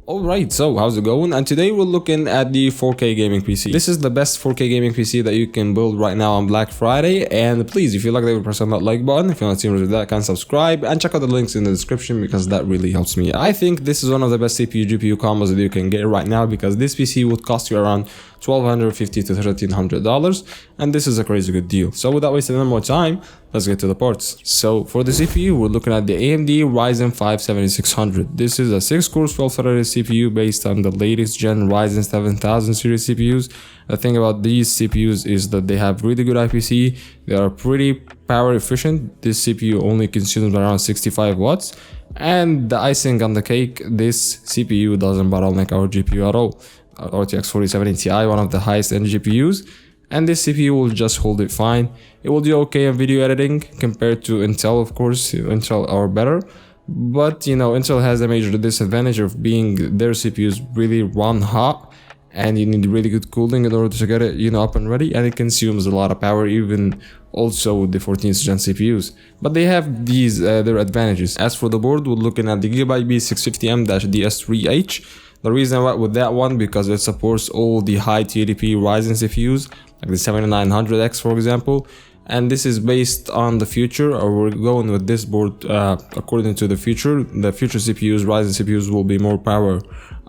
Alright, so how's it going? And today we're looking at the 4K gaming PC. This is the best 4K gaming PC that you can build right now on Black Friday. And please, if you like the video, press on that like button. If you're not serious with that, can subscribe and check out the links in the description because that really helps me. I think this is one of the best CPU GPU combos that you can get right now because this PC would cost you around $1,250 to $1,300, and this is a crazy good deal. So without wasting any more time, let's get to the parts. So for the CPU, we're looking at the AMD Ryzen 5 7600. This is a 6-core 12-threaded CPU based on the latest gen Ryzen 7000 series CPUs. The thing about these CPUs is that they have really good IPC. They are pretty power efficient. This CPU only consumes around 65 watts. And the icing on the cake, this CPU doesn't bottleneck our GPU at all. RTX 4070 Ti, one of the highest end GPUs, and this CPU will just hold it fine. It will do okay in video editing compared to Intel, of course. Intel are better, but you know, Intel has a major disadvantage of being their CPUs really run hot, and you need really good cooling in order to get it, up and ready, and it consumes a lot of power, even also with the 14th gen CPUs. But they have these their advantages. As for the board, we're looking at the Gigabyte B650M-DS3H. The reason I went with that one because it supports all the high TDP Ryzen CPUs, like the 7900X for example, and this is based on the future, or we're going with this board according to the future. The future CPUs, Ryzen CPUs, will be more power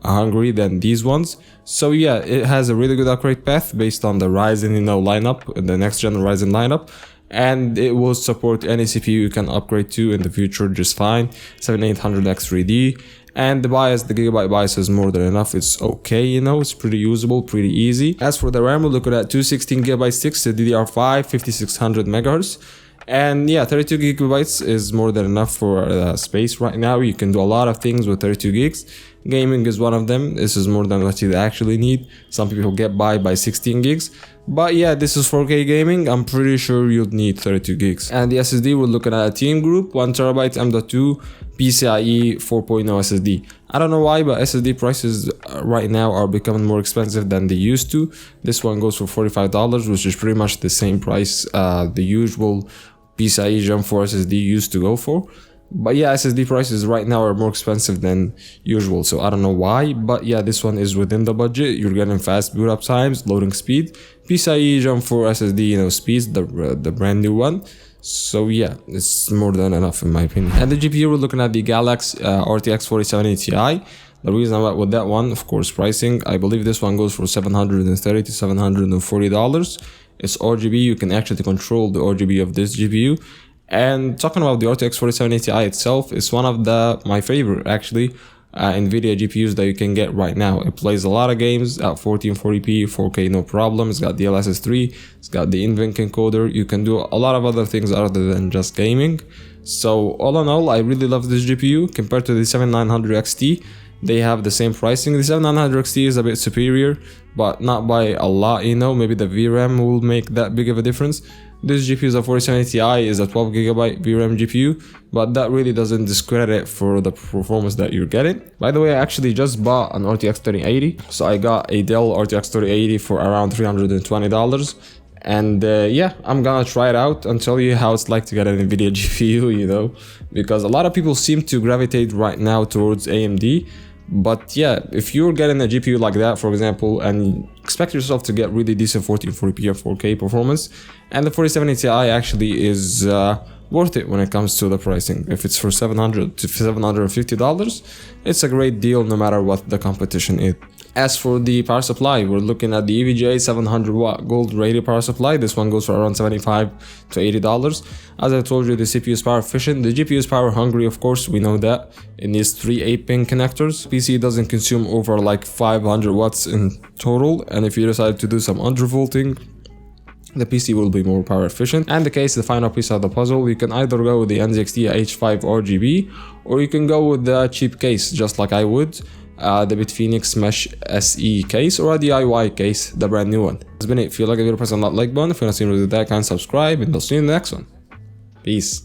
hungry than these ones. So yeah, it has a really good upgrade path based on the Ryzen lineup, the next gen Ryzen lineup, and it will support any CPU you can upgrade to in the future just fine. 7800X 3D. And the BIOS, the Gigabyte BIOS is more than enough. It's okay, it's pretty usable, pretty easy. As for the RAM, we're looking at 216GB sticks, DDR5, 5600 MHz. And yeah, 32 gigabytes is more than enough for space right now. You can do a lot of things with 32 gigs. Gaming is one of them. This is more than what you actually need. Some people get by 16 gigs. But yeah, this is 4K gaming. I'm pretty sure you'd need 32 gigs. And the SSD, we're looking at a Team Group 1TB M.2 PCIe 4.0 SSD. I don't know why, but SSD prices right now are becoming more expensive than they used to. This one goes for $45, which is pretty much the same price the usual PCIe Gen 4 SSD used to go for. But yeah, SSD prices right now are more expensive than usual, so I don't know why. But yeah, this one is within the budget. You're getting fast boot up times, loading speed, PCIe Gen 4 SSD speeds, the brand new one. So yeah, it's more than enough in my opinion. And the GPU, we're looking at the Galaxy RTX 4070 Ti. The reason I went with that one, of course, pricing. I believe this one goes for $730 to $740. It's RGB. You can actually control the RGB of this GPU. And talking about the RTX 4070 Ti itself, it's one of my favorite actually NVIDIA GPUs that you can get right now. It plays a lot of games at 1440p, 4K, no problem. It's got DLSS 3, it's got the NVENC encoder. You can do a lot of other things other than just gaming. So all in all, I really love this GPU compared to the 7900 XT. They have the same pricing. The 7900 XT is a bit superior, but not by a lot, maybe the VRAM will make that big of a difference. This GPU is a 4070 Ti, is a 12GB VRAM GPU, but that really doesn't discredit for the performance that you're getting. By the way, I actually just bought an RTX 3080, so I got a Dell RTX 3080 for around $320. And yeah, I'm gonna try it out and tell you how it's like to get an NVIDIA GPU, because a lot of people seem to gravitate right now towards AMD. But yeah, if you're getting a GPU like that, for example, and expect yourself to get really decent 1440p or 4K performance, and the 4070 Ti actually is worth it when it comes to the pricing. If it's for $700 to $750, it's a great deal no matter what the competition is. As for the power supply, we're looking at the EVGA 700 watt gold rated power supply. This one goes for around $75 to $80. As I told you, the CPU is power efficient. The GPU is power hungry, of course, we know that. It needs 3 8-pin connectors. PC doesn't consume over like 500 watts in total, and if you decide to do some undervolting, the PC will be more power efficient. And the case, the final piece of the puzzle, you can either go with the NZXT H5 RGB, or you can go with the cheap case, just like I would. The Bitfinex Mesh SE case, or a DIY case, the brand new one. That's been it. If you like the video, press on that like button. If you're not seeing me do that, can subscribe, and I'll see you in the next one. Peace.